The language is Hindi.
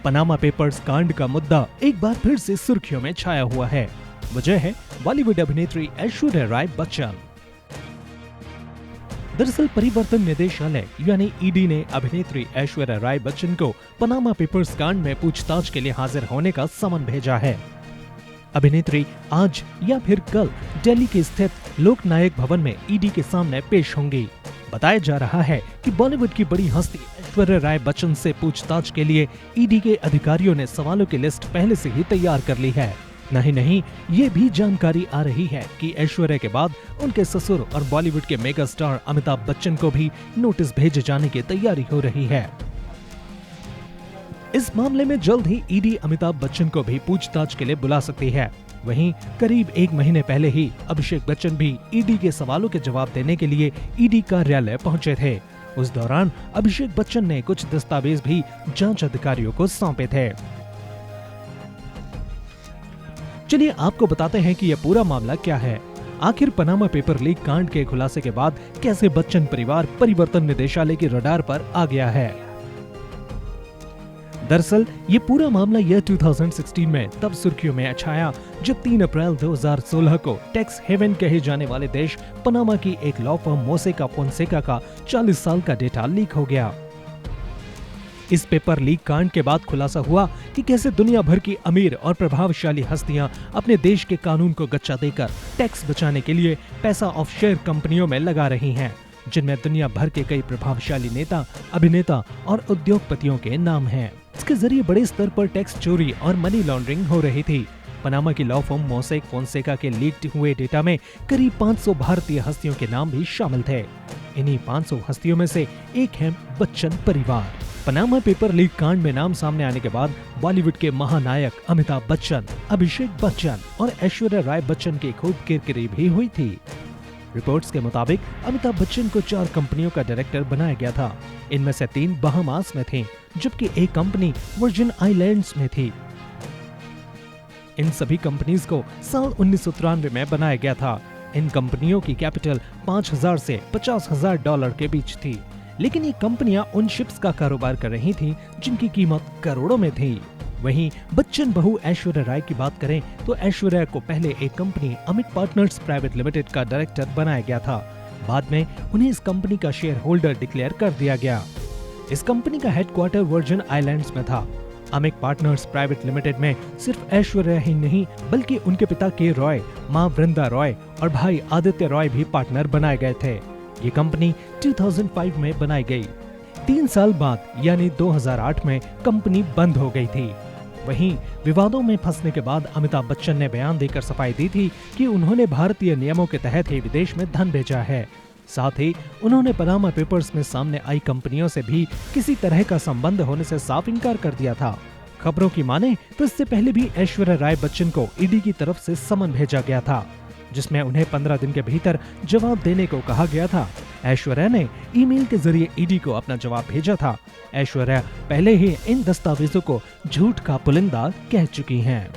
पनामा पेपर्स कांड का मुद्दा एक बार फिर से सुर्खियों में छाया हुआ है। वजह है बॉलीवुड अभिनेत्री ऐश्वर्या राय बच्चन। दरअसल परिवर्तन निदेशालय यानी ईडी ने अभिनेत्री ऐश्वर्या राय बच्चन को पनामा पेपर्स कांड में पूछताछ के लिए हाजिर होने का समन भेजा है। अभिनेत्री आज या फिर कल दिल्ली के स्थित लोकनायक भवन में ईडी के सामने पेश होंगी। बताया जा रहा है कि बॉलीवुड की बड़ी हस्ती ऐश्वर्या राय बच्चन से पूछताछ के लिए ईडी के अधिकारियों ने सवालों की लिस्ट पहले से ही तैयार कर ली है। नहीं, ये भी जानकारी आ रही है कि ऐश्वर्या के बाद उनके ससुर और बॉलीवुड के मेगा स्टार अमिताभ बच्चन को भी नोटिस भेजे जाने की तैयारी हो रही है। इस मामले में जल्द ही ईडी अमिताभ बच्चन को भी पूछताछ के लिए बुला सकती है। वहीं करीब एक महीने पहले ही अभिषेक बच्चन भी ईडी के सवालों के जवाब देने के लिए ईडी कार्यालय पहुंचे थे। उस दौरान अभिषेक बच्चन ने कुछ दस्तावेज भी जांच अधिकारियों को सौंपे थे। चलिए आपको बताते हैं कि यह पूरा मामला क्या है। आखिर पनामा पेपर लीक कांड के खुलासे के बाद कैसे बच्चन परिवार परिवर्तन निदेशालय की रडार पर आ गया है। दरअसल ये पूरा मामला यह 2016 में तब सुर्खियों में छाया जब 3 अप्रैल 2016 को टैक्स हेवन कहे जाने वाले देश पनामा की एक लॉ फर्म मोसेका फोंसेका का 40 साल का डेटा लीक हो गया। इस पेपर लीक कांड के बाद खुलासा हुआ कि कैसे दुनिया भर की अमीर और प्रभावशाली हस्तियां अपने देश के कानून को गच्चा देकर टैक्स बचाने के लिए पैसा ऑफशोर कंपनियों में लगा रही हैं, जिनमें दुनिया भर के कई प्रभावशाली नेता, अभिनेता और उद्योगपतियों के नाम हैं। इसके जरिए बड़े स्तर पर टैक्स चोरी और मनी लॉन्ड्रिंग हो रही थी। पनामा की लॉ फर्म मोसेक फोंसेका के लीक्ड हुए डेटा में करीब 500 भारतीय हस्तियों के नाम भी शामिल थे। इन्हीं 500 हस्तियों में से एक है बच्चन परिवार। पनामा पेपर लीक कांड में नाम सामने आने के बाद बॉलीवुड के महानायक अमिताभ बच्चन, अभिषेक बच्चन और ऐश्वर्या राय बच्चन की खूब किरकिरी भी हुई थी। रिपोर्ट्स के मुताबिक अमिताभ बच्चन को 4 कंपनियों का डायरेक्टर बनाया गया था। इनमें से 3 बहामास में थीं, जबकि एक कंपनी वर्जिन आइलैंड्स में थी। इन सभी कंपनीज को साल 1993 में बनाया गया था। इन कंपनियों की कैपिटल $5,000 से $50,000 के बीच थी, लेकिन ये कंपनियां उन शिप्स का कारोबार कर रही थीं जिनकी कीमत करोड़ों में थी। वहीं बच्चन बहू ऐश्वर्या राय की बात करें तो ऐश्वर्या को पहले एक company Amit partners private limited का डायरेक्टर बनाया गया था। बाद में उन्हें इस कंपनी का शेयर होल्डर डिक्लेयर कर दिया गया। इस कंपनी का हेडक्वार्टर वर्जिन आइलैंड्स में था। अमित पार्टनर्स प्राइवेट लिमिटेड में सिर्फ ऐश्वर्या ही नहीं बल्कि उनके पिता के रॉय, माँ वृंदा रॉय और भाई आदित्य रॉय भी पार्टनर बनाए गए थे। ये कंपनी 2005 में बनाई गई। 3 साल बाद यानी 2008 में कंपनी बंद हो गई थी। वहीं विवादों में फंसने के बाद अमिताभ बच्चन ने बयान देकर सफाई दी थी कि उन्होंने भारतीय नियमों के तहत ही विदेश में धन भेजा है। साथ ही उन्होंने पनामा पेपर्स में सामने आई कंपनियों से भी किसी तरह का संबंध होने से साफ इनकार कर दिया था। खबरों की माने तो इससे पहले भी ऐश्वर्या राय बच्चन को ईडी की तरफ से समन भेजा गया था, जिसमें उन्हें 15 दिन के भीतर जवाब देने को कहा गया था। ऐश्वर्या ने ईमेल के जरिए ईडी को अपना जवाब भेजा था। ऐश्वर्या पहले ही इन दस्तावेजों को झूठ का पुलिंदा कह चुकी हैं।